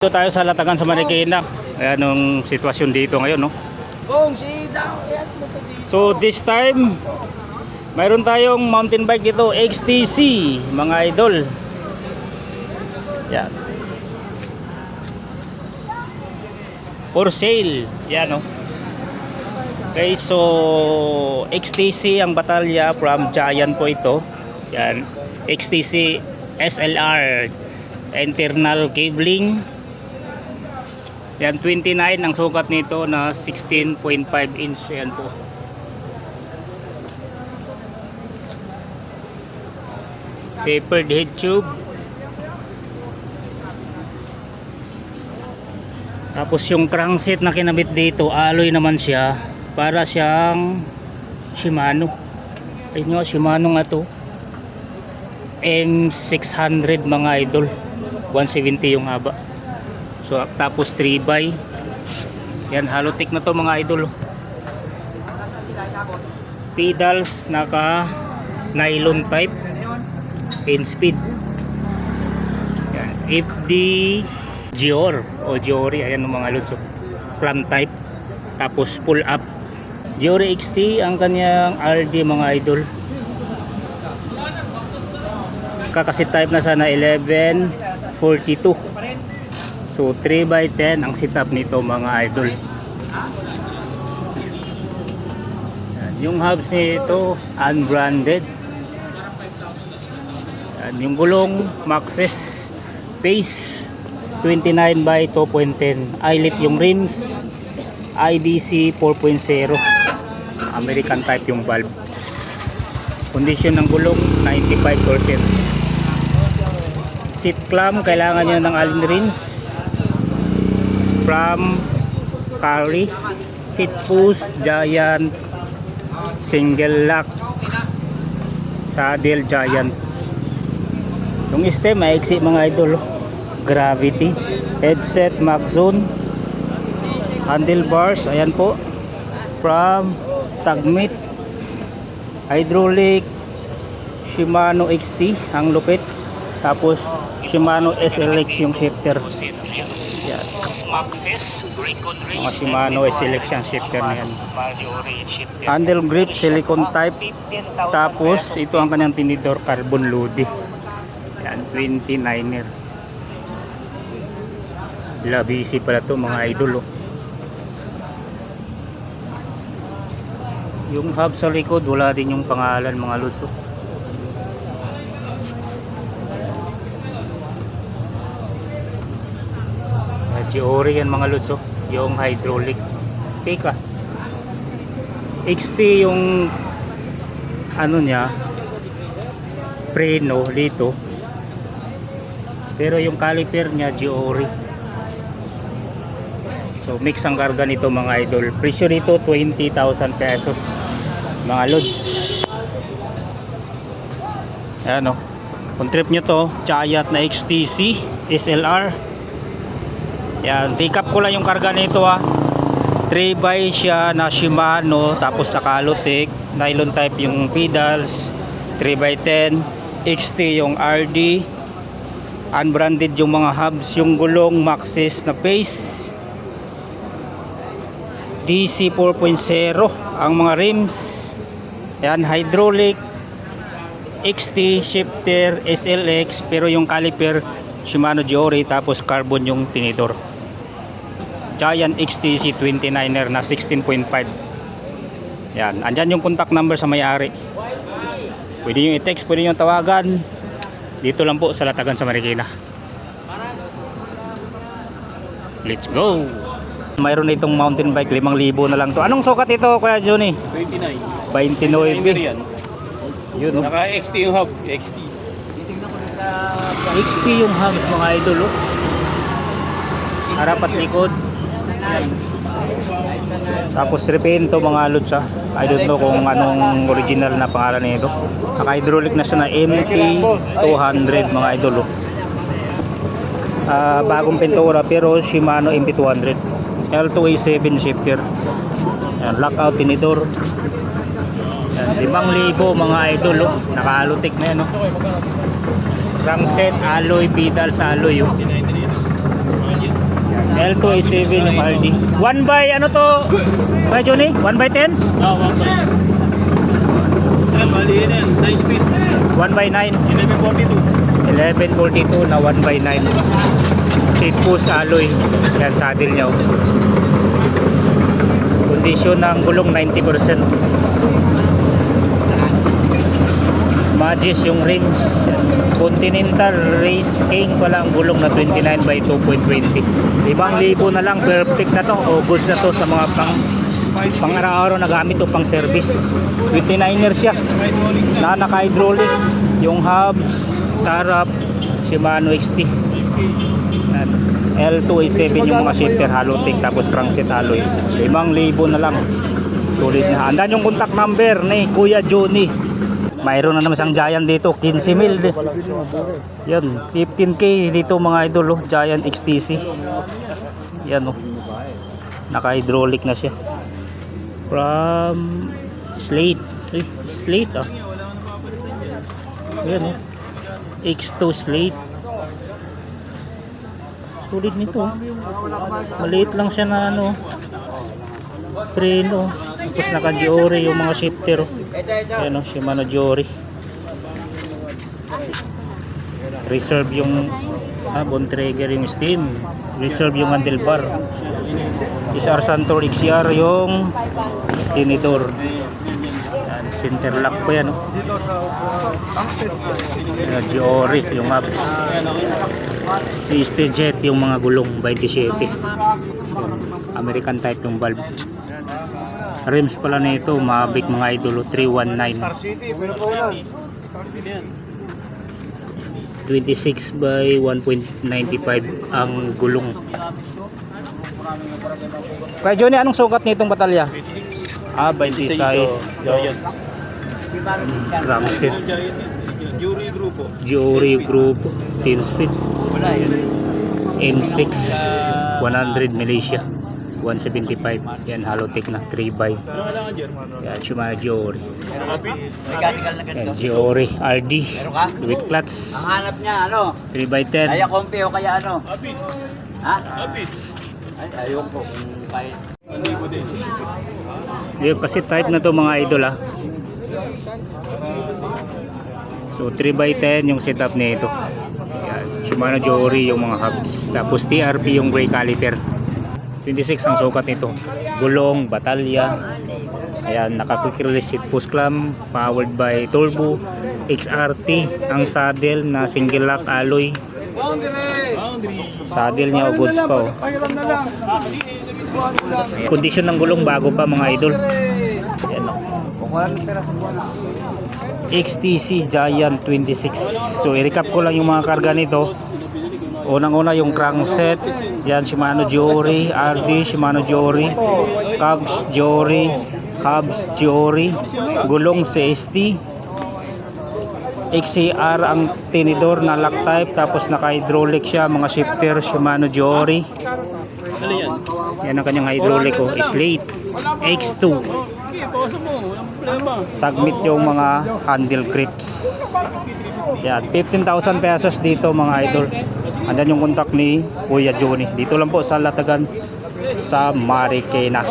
Dito tayo sa Latagan sa Marikina. Ayan ang sitwasyon dito ngayon, no? So this time mayroon tayong mountain bike dito, XTC, mga idol. Yan. For sale. Yan, no? Okay, so XTC ang batalya from Giant po ito. Yan, XTC SLR internal cabling. Yan, 29 ang sukat nito na 16.5 inch. Yan po. Tapered head tube. Tapos yung crankset na kinabit dito, alloy naman siya. Para siyang Shimano. Ayun nga, Shimano nga to. M600 mga idol. 170 yung haba. So tapos 3x. Yan, halotik na to mga idol. Pedals naka nylon type. 10 speed. Yan, FD Gior o Giori, ayan ang mga lods. So, plan type. Tapos pull up. Giori XT ang kanyang RD mga idol. Kakasit type na sana 1142. So 3x10 ang setup nito mga idol. Yan, yung hubs nito unbranded. Yan, yung gulong Maxxis Pace 29 by 2.10. Eyelet yung rims. IBC 4.0. American type yung valve. Condition ng gulong 95%. Seat clamp, kailangan nyo ng allen rims from Carry. Seat push Giant. Single lock saddle Giant. Yung stem maiksi mga idol. Gravity. Headset Maxxon. Handlebars, ayan po, from Sagmit. Hydraulic Shimano XT ang lupit. Tapos Shimano SLX yung shifter. Yan. Mga Shimano SLX yung shifter na yan. Handle grip silicone type. Tapos ito ang kanyang tinidor, carbon lodi. Yan, 29er. Labisi pala to mga idol, oh. Yung hub sa likod wala din yung pangalan mga lods. Giori yan mga lods, yung hydraulic. Teka, XT yung ano niya, preno dito, pero yung caliper niya Giori. So mix ang karga nito mga idol. Presyo nito 20,000 pesos mga lods. Ayan, o. Kung trip nyo to, Giant na XTC SLR. Yan, pick up ko lang yung karga nito, 3x siya na Shimano. Tapos nakalotik, nylon type yung pedals, 3x10. XT yung RD. Unbranded yung mga hubs. Yung gulong Maxxis na Pace DC 4.0 ang mga rims. Yan, hydraulic XT shifter SLX, pero yung caliper Shimano Giori. Tapos carbon yung tinidor. Giant XTC 29er na 16.5. Yan, andyan yung contact number sa may-ari. Pwede nyo i-text, pwede nyo tawagan. Dito lang po sa Latagan sa Marikina. Let's go. Mayroon na itong mountain bike, 5,000 na lang to. Anong sukat ito, Kuya Johnny? 29. 29. Yan. Yun, no? Naka XT yung hub. XT. XT yung hubs mga idol, oh. Harap at likod. Yan. Tapos repento mga lods, ha. I don't know kung anong original na pangalan nito. Naka-hydraulic na siya na MP200 mga idol, oh. Bagong pintura pero Shimano MP200. L2A7 shifter. Yan, lockout tinidor. Yan, 5,000 mga idol, oh. Naka-halotik na yan, oh. Crankset alloy, pedals alloy, oh. L2A7 yung RD. 1 by ano to? Kaya Johnny? 1 by 10? Ah, 1 by. Yan, mali yan. 9 speed. 1 by 9. 1142. 1142 na 1 by 9. Seat post alloy. Yan, saddle niya. Kondisyon ng gulong 90%. Magis yung rims. Continental Race King pala ang gulong na 29 by 2.20. 5,000 na lang, perfect na to. O goods na to sa mga pang araw-araw na gamit o pang service. 29er siya na naka-hydraulic. Yung hub, sarap, Shimano XT. L2A7 yung mga shifter, Halotech, tapos crankset alloy. 5,000 na lang. Sulit na. Andan yung contact number ni Kuya Johnny. Mayroon na naman siyang Giant dito, 15,000 eh. Yan, 15K dito mga idol, oh. Giant XTC. Yan oh. Naka-hydraulic na siya. From Slate. Slate ah. Yan oh. X2 Slate. Sulit nito. Oh. Maliit lang siya na ano. Preno. Tapos naka-Giore yung mga shifter. Ayan o, Shimano Giore. Reserve yung Bontrager yung steam. Reserve yung handlebar. SR Santor XR yung tinidor. Ayan, center lock pa yan o. Giore yung hubs. Si Jet yung mga gulong 27. American type yung valve. Rims pala nito, Mavic mga idolo, 319. 26 by 1.95 ang gulong. Kaya Johnny, anong sukat nitong batalya? 26 size. Giant. Crankset. Giuri Grupo. Giore Group 10 speed. M6 100 Malaysia 175. Yan, Halotech na 3x. Yan, Shimano Giore. Yan, Giore RD with clutch. Ang hanap niya, ano? 3x10. Kaya kompi o kaya ano? Ha? Ay, ayoko kung kahit. Yung kasi type na to mga idol ah. So 3x10 yung setup nito. Yan, Shimano Giore yung mga hubs. Tapos TRP yung brake caliper. 26 ang sukat nito. Gulong, batalya. Ayan, naka-quick release seat post clamp, powered by turbo, XRT, ang saddle na single lock alloy. Saddle niya o goods pa oh. Condition ng gulong bago pa mga idol. Ayan oh. XTC Giant 26. So i-recap ko lang yung mga karga nito. Unang-una yung crankset, yan Shimano Giore, RD Shimano Giore, cogs Giore, hubs Giore, gulong CST, XCR ang tinidor na lock type, tapos naka-hydraulic siya, mga shifter Shimano Giore. Yan ang kanyang hydraulic oh, Slate X2. Submit yung mga handle grips. Yan, 15,000 pesos dito mga idol. Andan yung contact ni Kuya Johnny. Dito lang po sa Latagan sa Marikina.